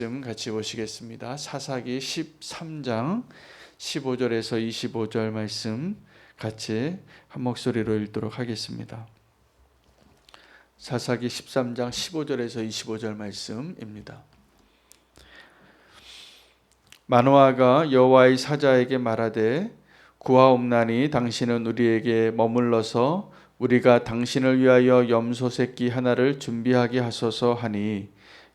같이 보시겠습니다. 사사기 13장 15절에서 25절 말씀 같이 한 목소리로 읽도록 하겠습니다. 사사기 13장 15절에서 25절 말씀입니다. 마노아가 여호와의 사자에게 말하되 구하옵나니 당신은 우리에게 머물러서 우리가 당신을 위하여 염소 새끼 하나를 준비하게 하소서 하니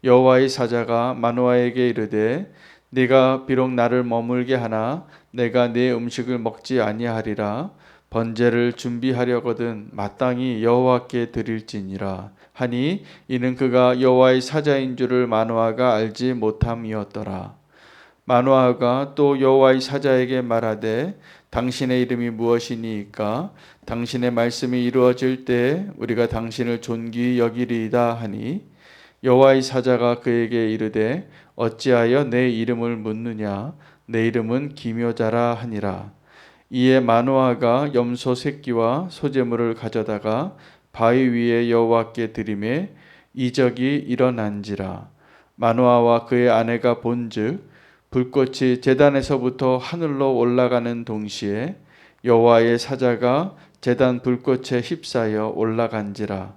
여호와의 사자가 마노아에게 이르되 네가 비록 나를 머물게 하나 내가 네 음식을 먹지 아니하리라. 번제를 준비하려거든 마땅히 여호와께 드릴지니라 하니 이는 그가 여호와의 사자인 줄을 마노아가 알지 못함이었더라. 마노아가 또 여호와의 사자에게 말하되 당신의 이름이 무엇이니이까? 당신의 말씀이 이루어질 때 우리가 당신을 존귀히 여기리이다 하니 여호와의 사자가 그에게 이르되 어찌하여 내 이름을 묻느냐? 내 이름은 기묘자라 하니라. 이에 마노아가 염소 새끼와 소제물을 가져다가 바위 위에 여호와께 드리매 이적이 일어난지라. 마노아와 그의 아내가 본즉 불꽃이 제단에서부터 하늘로 올라가는 동시에 여호와의 사자가 제단 불꽃에 휩싸여 올라간지라.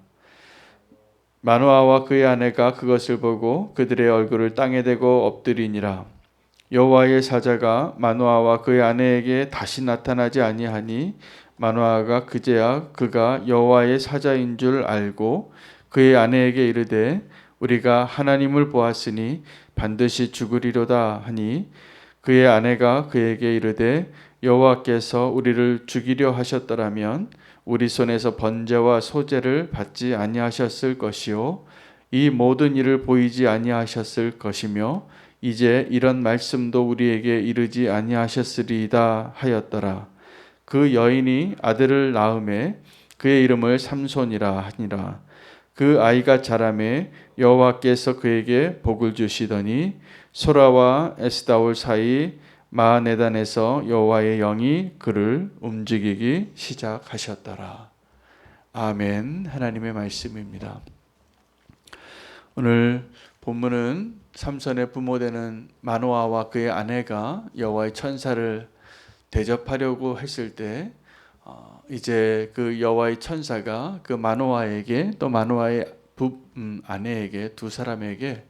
마노아와 그의 아내가 그것을 보고 그들의 얼굴을 땅에 대고 엎드리니라. 여호와의 사자가 마노아와 그의 아내에게 다시 나타나지 아니하니 마노아가 그제야 그가 여호와의 사자인 줄 알고 그의 아내에게 이르되 우리가 하나님을 보았으니 반드시 죽으리로다 하니 그의 아내가 그에게 이르되 여호와께서 우리를 죽이려 하셨더라면 우리 손에서 번제와 소제를 받지 아니하셨을 것이요 이 모든 일을 보이지 아니하셨을 것이며 이제 이런 말씀도 우리에게 이르지 아니하셨으리이다 하였더라. 그 여인이 아들을 낳음에 그의 이름을 삼손이라 하니라. 그 아이가 자라매 여호와께서 그에게 복을 주시더니 소라와 에스다올 사이 마하네단에서 여호와의 영이 그를 움직이기 시작하셨더라. 아멘. 하나님의 말씀입니다. 오늘 본문은 삼손의 부모되는 마노아와 그의 아내가 여호와의 천사를 대접하려고 했을 때 이제 그 여호와의 천사가 그 마노아에게 또 마노아의 아내에게 두 사람에게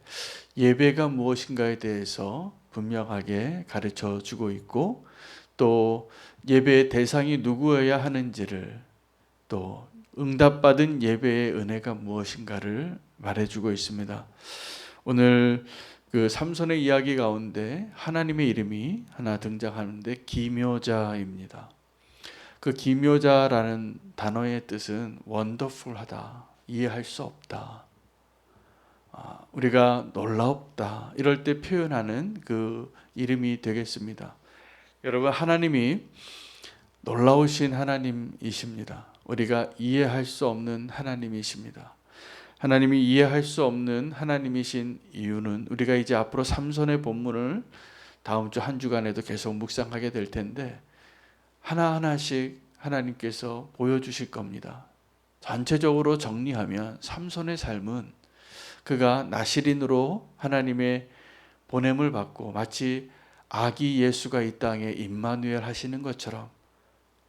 예배가 무엇인가에 대해서 분명하게 가르쳐 주고 있고 또 예배의 대상이 누구여야 하는지를 또 응답받은 예배의 은혜가 무엇인가를 말해주고 있습니다. 오늘 그 삼손의 이야기 가운데 하나님의 이름이 하나 등장하는데 기묘자입니다. 그 기묘자라는 단어의 뜻은 원더풀하다, 이해할 수 없다, 우리가 놀랍다 이럴 때 표현하는 그 이름이 되겠습니다. 여러분, 하나님이 놀라우신 하나님이십니다. 우리가 이해할 수 없는 하나님이십니다. 하나님이 이해할 수 없는 하나님이신 이유는 우리가 이제 앞으로 삼손의 본문을 다음 주 한 주간에도 계속 묵상하게 될 텐데 하나하나씩 하나님께서 보여주실 겁니다. 전체적으로 정리하면 삼손의 삶은 그가 나시린으로 하나님의 보냄을 받고 마치 아기 예수가 이 땅에 임마누엘 하시는 것처럼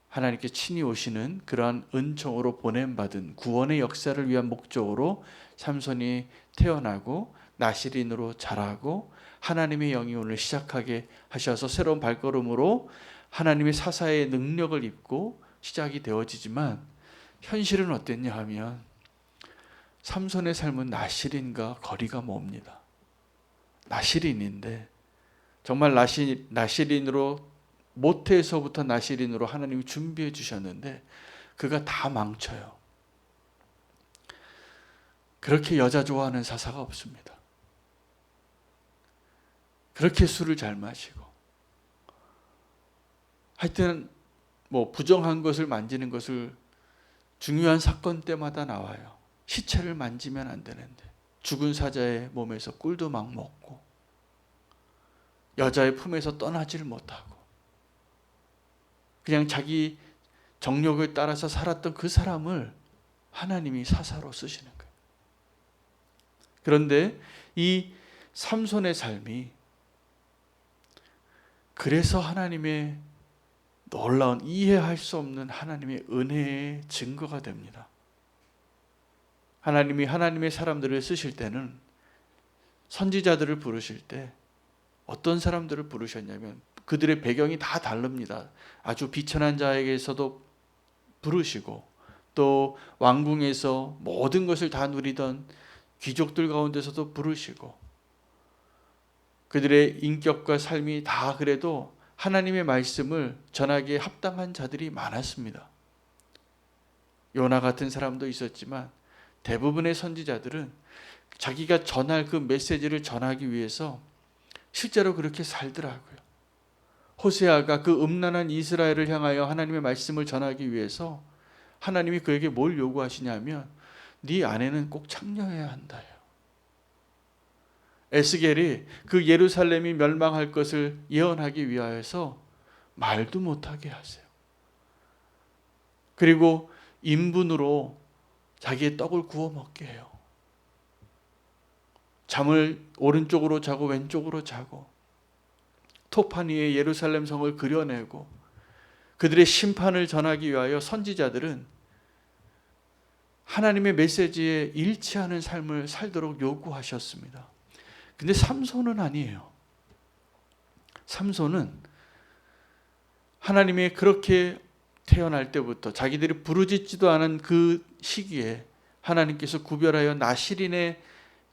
하나님께 친히 오시는 그러한 은총으로 보냄받은 구원의 역사를 위한 목적으로 삼손이 태어나고 나시린으로 자라고 하나님의 영이 오늘 시작하게 하셔서 새로운 발걸음으로 하나님의 사사의 능력을 입고 시작이 되어지지만 현실은 어땠냐 하면 삼손의 삶은 나시린과 거리가 멉니다. 나시린인데 정말 나시린으로 모태에서부터 나시린으로 하나님이 준비해 주셨는데 그가 다 망쳐요. 그렇게 여자 좋아하는 사사가 없습니다. 그렇게 술을 잘 마시고 하여튼 뭐 부정한 것을 만지는 것을 중요한 사건 때마다 나와요. 시체를 만지면 안 되는데 죽은 사자의 몸에서 꿀도 막 먹고 여자의 품에서 떠나질 못하고 그냥 자기 정욕을 따라서 살았던 그 사람을 하나님이 사사로 쓰시는 거예요. 그런데 이 삼손의 삶이 그래서 하나님의 놀라운 이해할 수 없는 하나님의 은혜의 증거가 됩니다. 하나님이 하나님의 사람들을 쓰실 때는 선지자들을 부르실 때 어떤 사람들을 부르셨냐면 그들의 배경이 다 다릅니다. 아주 비천한 자에게서도 부르시고 또 왕궁에서 모든 것을 다 누리던 귀족들 가운데서도 부르시고 그들의 인격과 삶이 다 그래도 하나님의 말씀을 전하기에 합당한 자들이 많았습니다. 요나 같은 사람도 있었지만 대부분의 선지자들은 자기가 전할 그 메시지를 전하기 위해서 실제로 그렇게 살더라고요. 호세아가 그 음란한 이스라엘을 향하여 하나님의 말씀을 전하기 위해서 하나님이 그에게 뭘 요구하시냐면 네 아내는 꼭 창녀해야 한다요. 에스겔이 그 예루살렘이 멸망할 것을 예언하기 위하여서 말도 못하게 하세요. 그리고 인분으로 자기의 떡을 구워 먹게 해요. 잠을 오른쪽으로 자고 왼쪽으로 자고 토판 위에 예루살렘 성을 그려내고 그들의 심판을 전하기 위하여 선지자들은 하나님의 메시지에 일치하는 삶을 살도록 요구하셨습니다. 근데 삼손은 아니에요. 삼손은 하나님이 그렇게 태어날 때부터 자기들이 부르짖지도 않은 그 시기에 하나님께서 구별하여 나실인의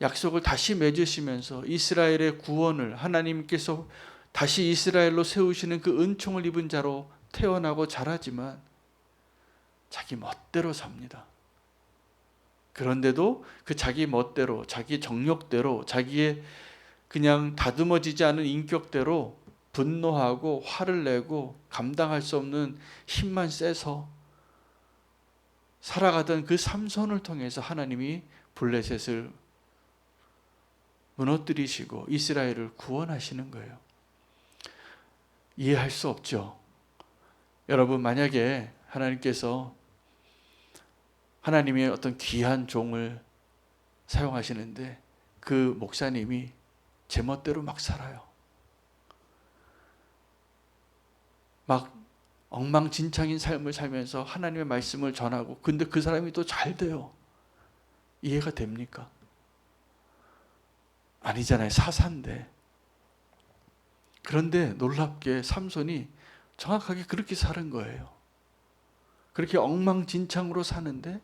약속을 다시 맺으시면서 이스라엘의 구원을 하나님께서 다시 이스라엘로 세우시는 그 은총을 입은 자로 태어나고 자라지만 자기 멋대로 삽니다. 그런데도 그 자기 멋대로, 자기 정욕대로, 자기의 그냥 다듬어지지 않은 인격대로 분노하고 화를 내고 감당할 수 없는 힘만 세서 살아가던 그 삼손을 통해서 하나님이 블레셋을 무너뜨리시고 이스라엘을 구원하시는 거예요. 이해할 수 없죠. 여러분, 만약에 하나님께서 하나님의 어떤 귀한 종을 사용하시는데 그 목사님이 제멋대로 막 살아요. 막 엉망진창인 삶을 살면서 하나님의 말씀을 전하고 근데 그 사람이 또 잘 돼요. 이해가 됩니까? 아니잖아요. 사사인데. 그런데 놀랍게 삼손이 정확하게 그렇게 사는 거예요. 그렇게 엉망진창으로 사는데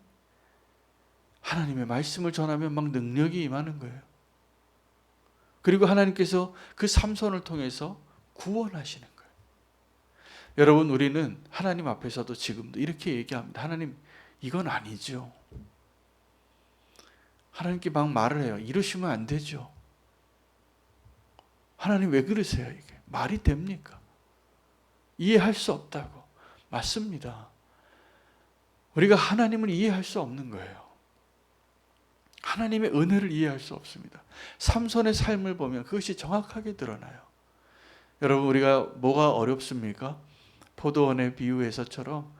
하나님의 말씀을 전하면 막 능력이 임하는 거예요. 그리고 하나님께서 그 삼손을 통해서 구원하시는 거예요. 여러분, 우리는 하나님 앞에서도 지금도 이렇게 얘기합니다. 하나님, 이건 아니죠. 하나님께 막 말을 해요. 이러시면 안 되죠. 하나님 왜 그러세요? 이게 말이 됩니까? 이해할 수 없다고. 맞습니다. 우리가 하나님을 이해할 수 없는 거예요. 하나님의 은혜를 이해할 수 없습니다. 삼손의 삶을 보면 그것이 정확하게 드러나요. 여러분, 우리가 뭐가 어렵습니까? 포도원의 비유에서처럼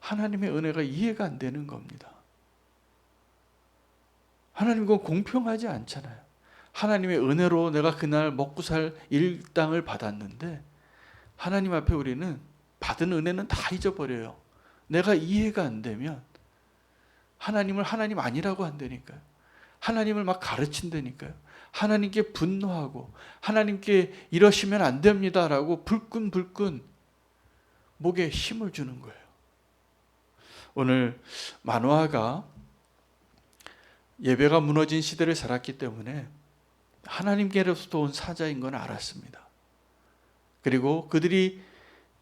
하나님의 은혜가 이해가 안 되는 겁니다. 하나님, 그건 공평하지 않잖아요. 하나님의 은혜로 내가 그날 먹고 살 일당을 받았는데 하나님 앞에 우리는 받은 은혜는 다 잊어버려요. 내가 이해가 안 되면 하나님을 하나님 아니라고 한다니까요. 하나님을 막 가르친다니까요. 하나님께 분노하고 하나님께 이러시면 안 됩니다라고 불끈불끈 목에 힘을 주는 거예요. 오늘 마노아가 예배가 무너진 시대를 살았기 때문에 하나님께로부터 온 사자인 건 알았습니다. 그리고 그들이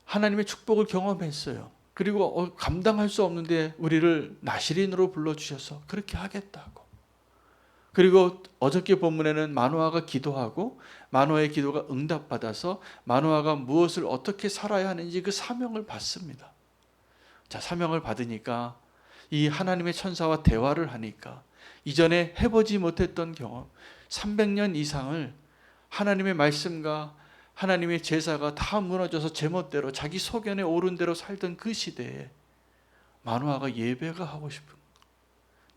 하나님의 축복을 경험했어요. 그리고 감당할 수 없는데 우리를 나실인으로 불러주셔서 그렇게 하겠다고. 그리고 어저께 본문에는 마노아가 기도하고 마노아의 기도가 응답받아서 마노아가 무엇을 어떻게 살아야 하는지 그 사명을 받습니다. 자, 사명을 받으니까 이 하나님의 천사와 대화를 하니까 이전에 해보지 못했던 경험, 300년 이상을 하나님의 말씀과 하나님의 제사가 다 무너져서 제멋대로 자기 소견에 오른 대로 살던 그 시대에 마노아가 예배가 하고 싶은,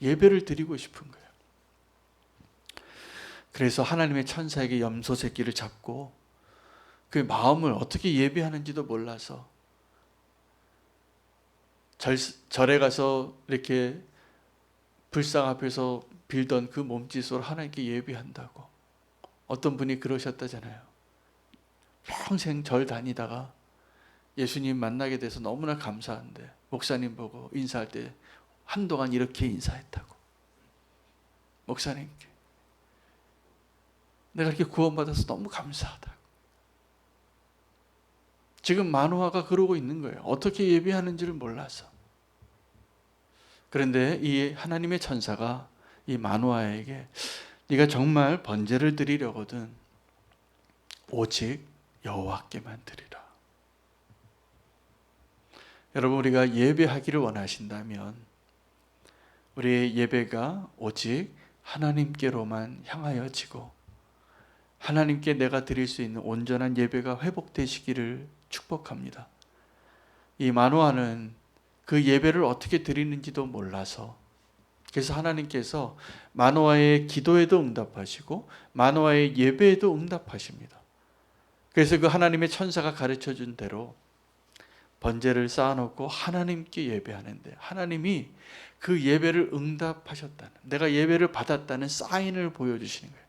예배를 드리고 싶은 거예요. 그래서 하나님의 천사에게 염소 새끼를 잡고 그 마음을 어떻게 예비하는지도 몰라서 절에 가서 이렇게 불상 앞에서 빌던 그 몸짓으로 하나님께 예비한다고. 어떤 분이 그러셨다잖아요. 평생 절 다니다가 예수님 만나게 돼서 너무나 감사한데 목사님 보고 인사할 때 한동안 이렇게 인사했다고. 목사님께 내가 이렇게 구원받아서 너무 감사하다고. 지금 마노아가 그러고 있는 거예요. 어떻게 예비하는지를 몰라서. 그런데 이 하나님의 천사가 이 마노아에게 네가 정말 번제를 드리려거든 오직 여호와께만 드리라. 여러분, 우리가 예배하기를 원하신다면 우리의 예배가 오직 하나님께로만 향하여지고 하나님께 내가 드릴 수 있는 온전한 예배가 회복되시기를 축복합니다. 이 마노아는 그 예배를 어떻게 드리는지도 몰라서, 그래서 하나님께서 마노아의 기도에도 응답하시고 마노아의 예배에도 응답하십니다. 그래서 그 하나님의 천사가 가르쳐 준 대로 번제를 쌓아놓고 하나님께 예배하는데 하나님이 그 예배를 응답하셨다는, 내가 예배를 받았다는 사인을 보여주시는 거예요.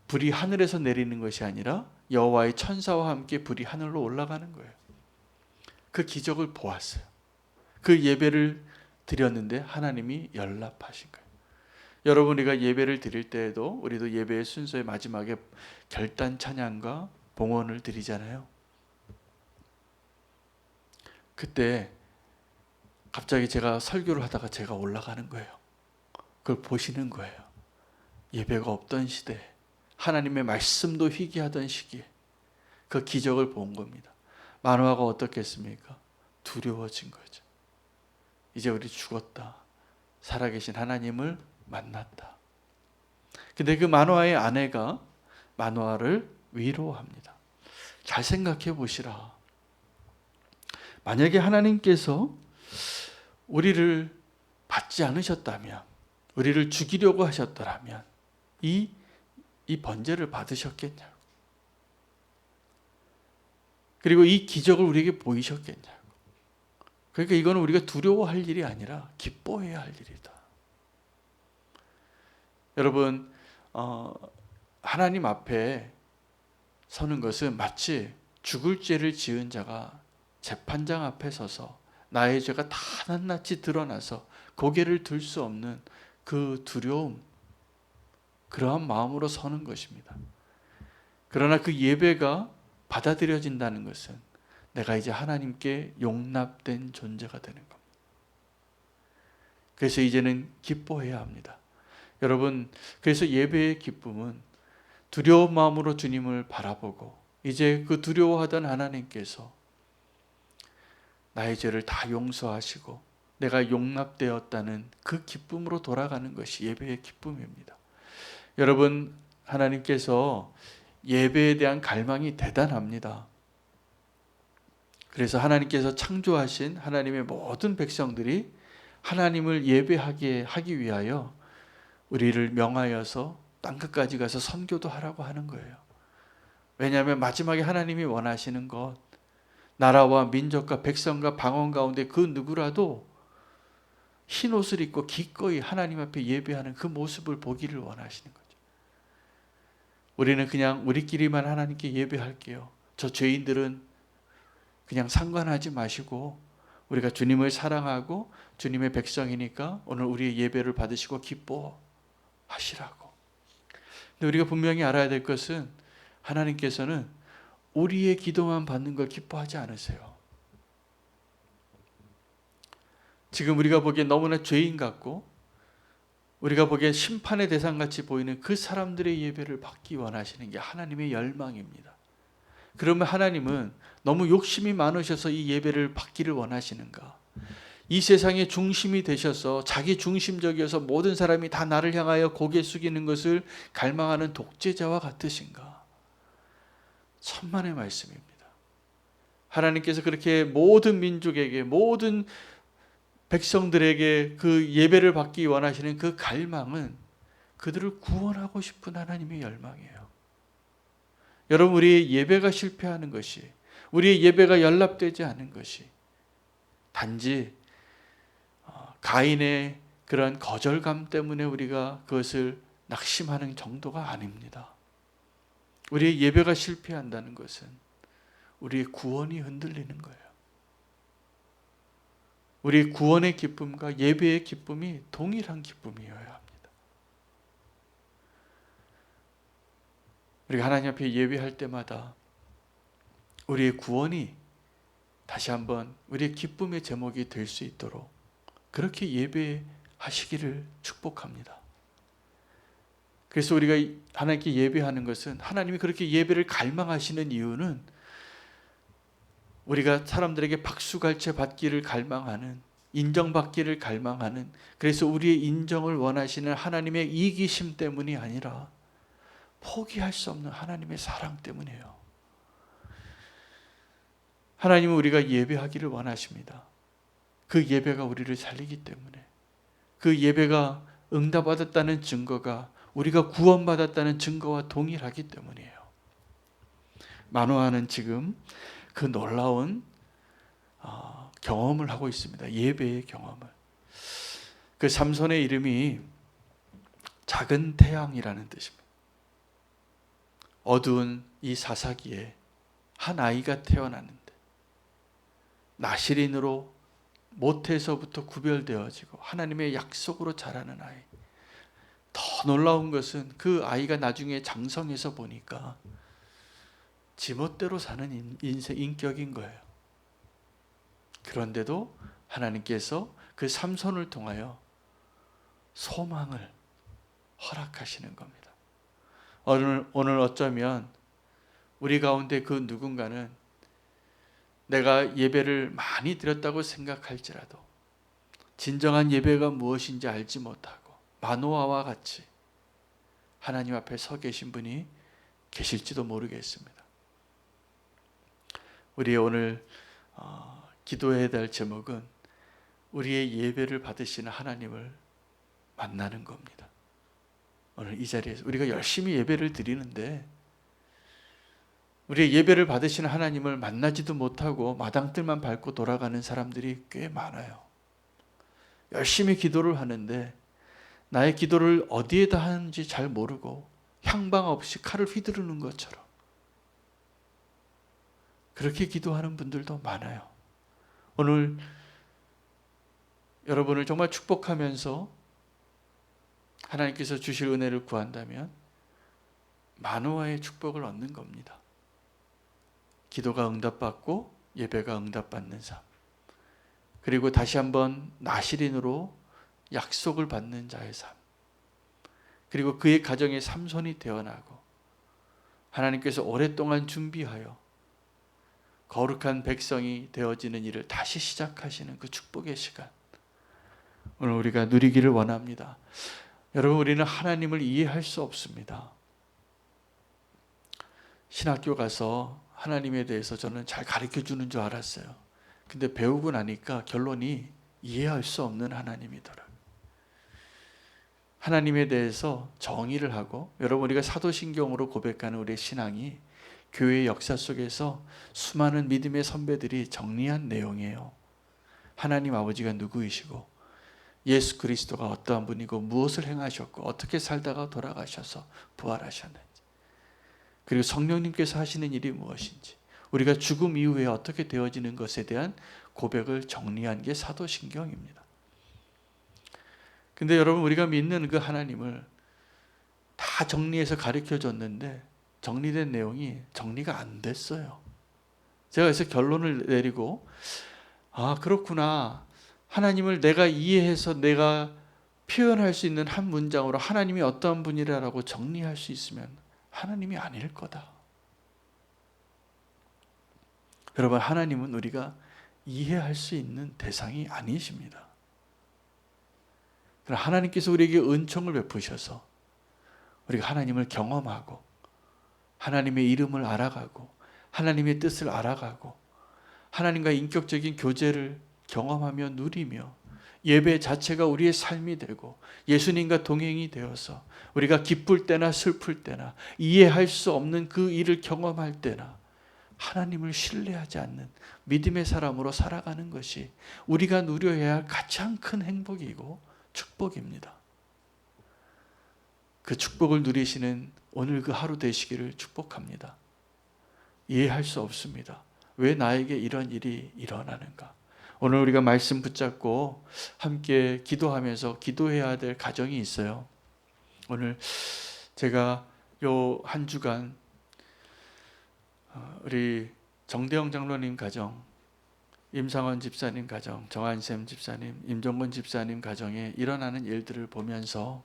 불이 하늘에서 내리는 것이 아니라 여호와의 천사와 함께 불이 하늘로 올라가는 거예요. 그 기적을 보았어요. 그 예배를 드렸는데 하나님이 연락하신 거예요. 여러분, 우리가 예배를 드릴 때에도 우리도 예배의 순서의 마지막에 결단 찬양과 봉헌을 드리잖아요. 그때 갑자기 제가 설교를 하다가 제가 올라가는 거예요. 그걸 보시는 거예요. 예배가 없던 시대에, 하나님의 말씀도 희귀하던 시기에 그 기적을 본 겁니다. 마노아가 어떻겠습니까? 두려워진 거죠. 이제 우리 죽었다. 살아계신 하나님을 만났다. 근데 그 마노아의 아내가 마노아를 위로합니다. 잘 생각해 보시라. 만약에 하나님께서 우리를 받지 않으셨다면, 우리를 죽이려고 하셨더라면 이 번제를 받으셨겠냐고. 그리고 이 기적을 우리에게 보이셨겠냐고. 그러니까 이거는 우리가 두려워할 일이 아니라 기뻐해야 할 일이다. 여러분, 하나님 앞에 서는 것은 마치 죽을 죄를 지은 자가 재판장 앞에 서서 나의 죄가 다 낱낱이 드러나서 고개를 들 수 없는 그 두려움, 그러한 마음으로 서는 것입니다. 그러나 그 예배가 받아들여진다는 것은 내가 이제 하나님께 용납된 존재가 되는 겁니다. 그래서 이제는 기뻐해야 합니다. 여러분, 그래서 예배의 기쁨은 두려운 마음으로 주님을 바라보고 이제 그 두려워하던 하나님께서 나의 죄를 다 용서하시고 내가 용납되었다는 그 기쁨으로 돌아가는 것이 예배의 기쁨입니다. 여러분, 하나님께서 예배에 대한 갈망이 대단합니다. 그래서 하나님께서 창조하신 하나님의 모든 백성들이 하나님을 예배하게 하기 위하여 우리를 명하여서 땅끝까지 가서 선교도 하라고 하는 거예요. 왜냐하면 마지막에 하나님이 원하시는 것, 나라와 민족과 백성과 방언 가운데 그 누구라도 흰 옷을 입고 기꺼이 하나님 앞에 예배하는 그 모습을 보기를 원하시는 거죠. 우리는 그냥 우리끼리만 하나님께 예배할게요. 저 죄인들은 그냥 상관하지 마시고 우리가 주님을 사랑하고 주님의 백성이니까 오늘 우리의 예배를 받으시고 기뻐하시라고. 근데 우리가 분명히 알아야 될 것은 하나님께서는 우리의 기도만 받는 걸 기뻐하지 않으세요. 지금 우리가 보기엔 너무나 죄인 같고 우리가 보기엔 심판의 대상같이 보이는 그 사람들의 예배를 받기 원하시는 게 하나님의 열망입니다. 그러면 하나님은 너무 욕심이 많으셔서 이 예배를 받기를 원하시는가? 이 세상의 중심이 되셔서 자기 중심적이어서 모든 사람이 다 나를 향하여 고개 숙이는 것을 갈망하는 독재자와 같으신가? 천만의 말씀입니다. 하나님께서 그렇게 모든 민족에게, 모든 백성들에게 그 예배를 받기 원하시는 그 갈망은 그들을 구원하고 싶은 하나님의 열망이에요. 여러분, 우리의 예배가 실패하는 것이, 우리의 예배가 연락되지 않은 것이 단지 가인의 그러한 거절감 때문에 우리가 그것을 낙심하는 정도가 아닙니다. 우리의 예배가 실패한다는 것은 우리의 구원이 흔들리는 거예요. 우리의 구원의 기쁨과 예배의 기쁨이 동일한 기쁨이어야 합니다. 우리가 하나님 앞에 예배할 때마다 우리의 구원이 다시 한번 우리의 기쁨의 제목이 될 수 있도록 그렇게 예배하시기를 축복합니다. 그래서 우리가 하나님께 예배하는 것은, 하나님이 그렇게 예배를 갈망하시는 이유는 우리가 사람들에게 박수갈채 받기를 갈망하는, 인정받기를 갈망하는, 그래서 우리의 인정을 원하시는 하나님의 이기심 때문이 아니라 포기할 수 없는 하나님의 사랑 때문이에요. 하나님은 우리가 예배하기를 원하십니다. 그 예배가 우리를 살리기 때문에, 그 예배가 응답받았다는 증거가 우리가 구원받았다는 증거와 동일하기 때문이에요. 마노아는 지금 그 놀라운 경험을 하고 있습니다. 예배의 경험을. 그 삼손의 이름이 작은 태양이라는 뜻입니다. 어두운 이 사사기에 한 아이가 태어났는데 나실인으로 모태에서부터 구별되어지고 하나님의 약속으로 자라는 아이. 더 놀라운 것은 그 아이가 나중에 장성해서 보니까 지멋대로 사는 인격인 거예요. 그런데도 하나님께서 그 삼손을 통하여 소망을 허락하시는 겁니다. 오늘 어쩌면 우리 가운데 그 누군가는 내가 예배를 많이 드렸다고 생각할지라도 진정한 예배가 무엇인지 알지 못하고 마노아와 같이 하나님 앞에 서 계신 분이 계실지도 모르겠습니다. 우리 오늘 기도해야 될 제목은 우리의 예배를 받으시는 하나님을 만나는 겁니다. 오늘 이 자리에서 우리가 열심히 예배를 드리는데 우리의 예배를 받으시는 하나님을 만나지도 못하고 마당들만 밟고 돌아가는 사람들이 꽤 많아요. 열심히 기도를 하는데 나의 기도를 어디에다 하는지 잘 모르고 향방 없이 칼을 휘두르는 것처럼 그렇게 기도하는 분들도 많아요. 오늘 여러분을 정말 축복하면서 하나님께서 주실 은혜를 구한다면 마노아의 축복을 얻는 겁니다. 기도가 응답받고 예배가 응답받는 삶, 그리고 다시 한번 나실인으로 약속을 받는 자의 삶, 그리고 그의 가정에 삼손이 태어나고 하나님께서 오랫동안 준비하여 거룩한 백성이 되어지는 일을 다시 시작하시는 그 축복의 시간, 오늘 우리가 누리기를 원합니다. 여러분, 우리는 하나님을 이해할 수 없습니다. 신학교 가서 하나님에 대해서 저는 잘 가르쳐 주는 줄 알았어요. 근데 배우고 나니까 결론이 이해할 수 없는 하나님이더라고요. 하나님에 대해서 정의를 하고, 여러분, 우리가 사도신경으로 고백하는 우리의 신앙이 교회의 역사 속에서 수많은 믿음의 선배들이 정리한 내용이에요. 하나님 아버지가 누구이시고 예수 그리스도가 어떠한 분이고 무엇을 행하셨고 어떻게 살다가 돌아가셔서 부활하셨는지, 그리고 성령님께서 하시는 일이 무엇인지, 우리가 죽음 이후에 어떻게 되어지는 것에 대한 고백을 정리한 게 사도신경입니다. 근데 여러분, 우리가 믿는 그 하나님을 다 정리해서 가르쳐 줬는데 정리된 내용이 정리가 안 됐어요. 제가 그래서 결론을 내리고, 그렇구나, 하나님을 내가 이해해서 내가 표현할 수 있는 한 문장으로 하나님이 어떠한 분이라고 정리할 수 있으면 하나님이 아닐 거다. 여러분, 하나님은 우리가 이해할 수 있는 대상이 아니십니다. 그러나 하나님께서 우리에게 은총을 베푸셔서 우리가 하나님을 경험하고 하나님의 이름을 알아가고 하나님의 뜻을 알아가고 하나님과 인격적인 교제를 경험하며 누리며 예배 자체가 우리의 삶이 되고 예수님과 동행이 되어서 우리가 기쁠 때나 슬플 때나 이해할 수 없는 그 일을 경험할 때나 하나님을 신뢰하지 않는 믿음의 사람으로 살아가는 것이 우리가 누려야 할 가장 큰 행복이고 축복입니다. 그 축복을 누리시는 오늘 그 하루 되시기를 축복합니다. 이해할 수 없습니다. 왜 나에게 이런 일이 일어나는가? 오늘 우리가 말씀 붙잡고 함께 기도하면서 기도해야 될 가정이 있어요. 오늘 제가 요 한 주간 우리 정대영 장로님 가정, 임상원 집사님 가정, 정한샘 집사님, 임종건 집사님 가정에 일어나는 일들을 보면서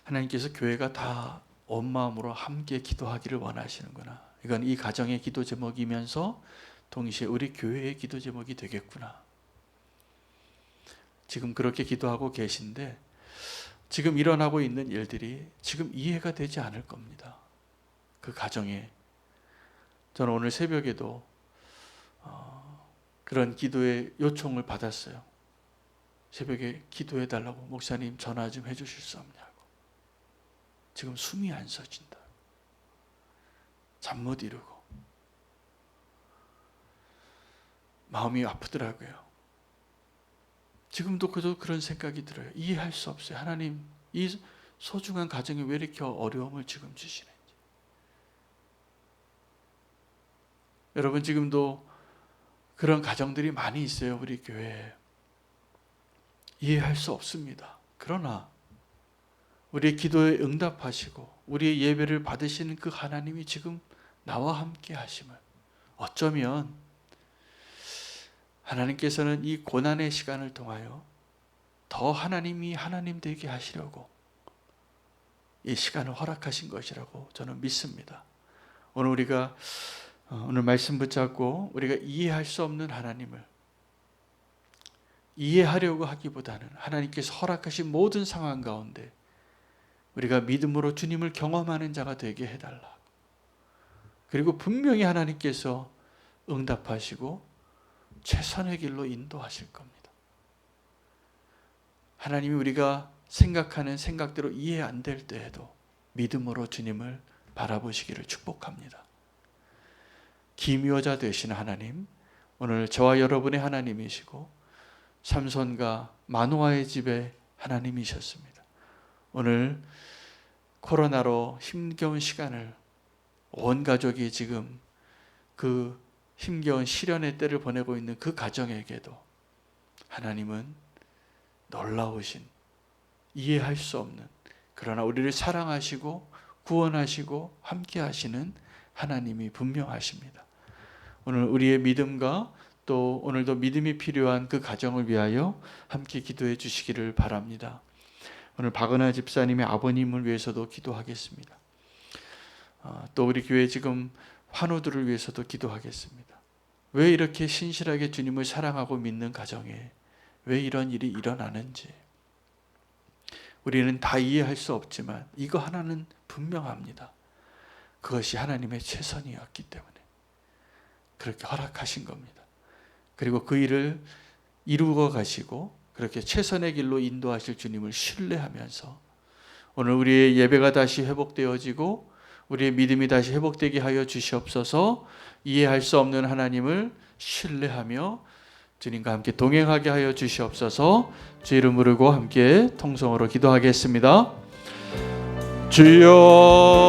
하나님께서 교회가 다 온 마음으로 함께 기도하기를 원하시는구나. 이건 이 가정의 기도 제목이면서 동시에 우리 교회의 기도 제목이 되겠구나. 지금 그렇게 기도하고 계신데 지금 일어나고 있는 일들이 지금 이해가 되지 않을 겁니다. 그 가정에. 저는 오늘 새벽에도 그런 기도의 요청을 받았어요. 새벽에 기도해 달라고 목사님 전화 좀 해주실 수 없냐고. 지금 숨이 안 쉬어진다. 잠 못 이루고 마음이 아프더라고요. 지금도 그런 생각이 들어요. 이해할 수 없어요. 하나님 이 소중한 가정에 왜 이렇게 어려움을 지금 주시는지. 여러분 지금도 그런 가정들이 많이 있어요. 우리 교회에. 이해할 수 없습니다. 그러나 우리의 기도에 응답하시고 우리의 예배를 받으시는 그 하나님이 지금 나와 함께 하심을 어쩌면 하나님께서는 이 고난의 시간을 통하여 더 하나님이 하나님 되게 하시려고 이 시간을 허락하신 것이라고 저는 믿습니다. 오늘 우리가 오늘 말씀 붙잡고 우리가 이해할 수 없는 하나님을 이해하려고 하기보다는 하나님께서 허락하신 모든 상황 가운데 우리가 믿음으로 주님을 경험하는 자가 되게 해달라. 그리고 분명히 하나님께서 응답하시고 최선의 길로 인도하실 겁니다. 하나님이 우리가 생각하는 생각대로 이해 안 될 때에도 믿음으로 주님을 바라보시기를 축복합니다. 기묘자 되신 하나님, 오늘 저와 여러분의 하나님이시고 삼손과 마노아의 집의 하나님이셨습니다. 오늘 코로나로 힘겨운 시간을 온 가족이 지금 그 힘겨운 시련의 때를 보내고 있는 그 가정에게도 하나님은 놀라우신, 이해할 수 없는, 그러나 우리를 사랑하시고 구원하시고 함께 하시는 하나님이 분명하십니다. 오늘 우리의 믿음과 또 오늘도 믿음이 필요한 그 가정을 위하여 함께 기도해 주시기를 바랍니다. 오늘 박은하 집사님의 아버님을 위해서도 기도하겠습니다. 또 우리 교회 지금 환우들을 위해서도 기도하겠습니다. 왜 이렇게 신실하게 주님을 사랑하고 믿는 가정에 왜 이런 일이 일어나는지 우리는 다 이해할 수 없지만 이거 하나는 분명합니다. 그것이 하나님의 최선이었기 때문에 그렇게 허락하신 겁니다. 그리고 그 일을 이루어 가시고 그렇게 최선의 길로 인도하실 주님을 신뢰하면서 오늘 우리의 예배가 다시 회복되어지고 우리의 믿음이 다시 회복되게 하여 주시옵소서. 이해할 수 없는 하나님을 신뢰하며 주님과 함께 동행하게 하여 주시옵소서. 주 이름 부르고 함께 통성으로 기도하겠습니다. 주여